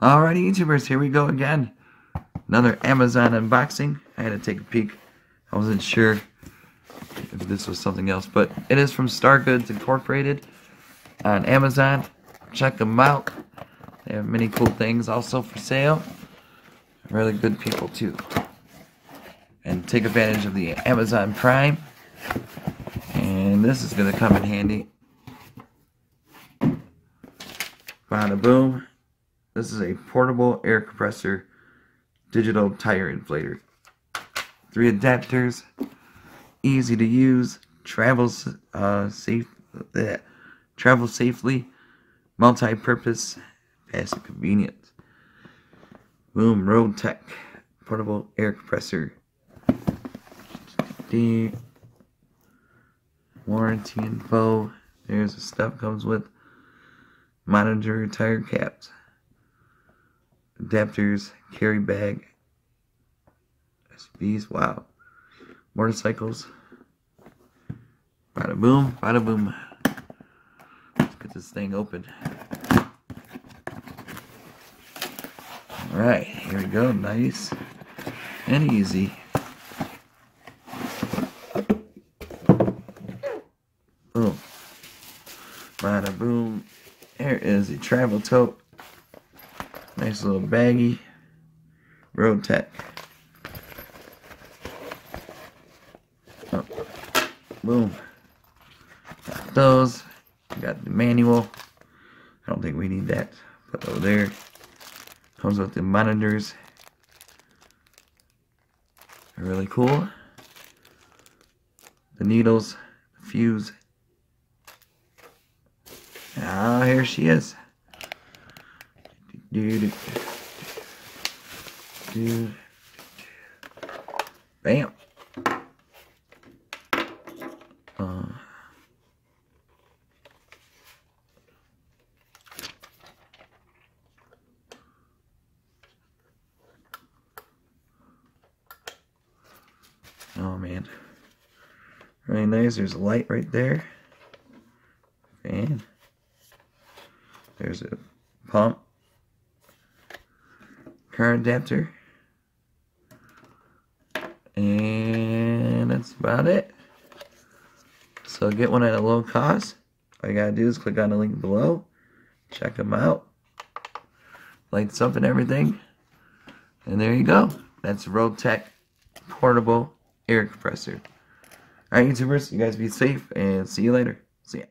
Alrighty, YouTubers, here we go again. Another Amazon unboxing. I had to take a peek. I wasn't sure if this was something else, but it is from Star Goods Incorporated on Amazon. Check them out. They have many cool things also for sale. Really good people too. And take advantage of the Amazon Prime. And this is going to come in handy. Bada boom. This is a portable air compressor digital tire inflator. 3 adapters, easy to use, travel safely, multi-purpose, fast and convenient. Boom, RoadTek portable air compressor. The warranty info. There's the stuff comes with. Monitor tire caps, adapters, carry bag, SBs, wow, motorcycles, bada boom, bada boom. Let's get this thing open. Alright, here we go, nice and easy. Boom, bada boom. Here is a travel tote. Nice little baggie. RoadTek. Oh. Boom. Got those. Got the manual. I don't think we need that. Put over there. Comes with the monitors. They're really cool. The needles. The fuse. Ah, here she is. Bam. Oh man. Really nice. There's a light right there. Fan. There's a pump, current adapter, and that's about it. So get one at a low cost. All you gotta do is click on the link below, check them out, lights up and everything, and there you go. That's RoadTek portable air compressor. Alright, YouTubers, you guys be safe and see you later. See ya.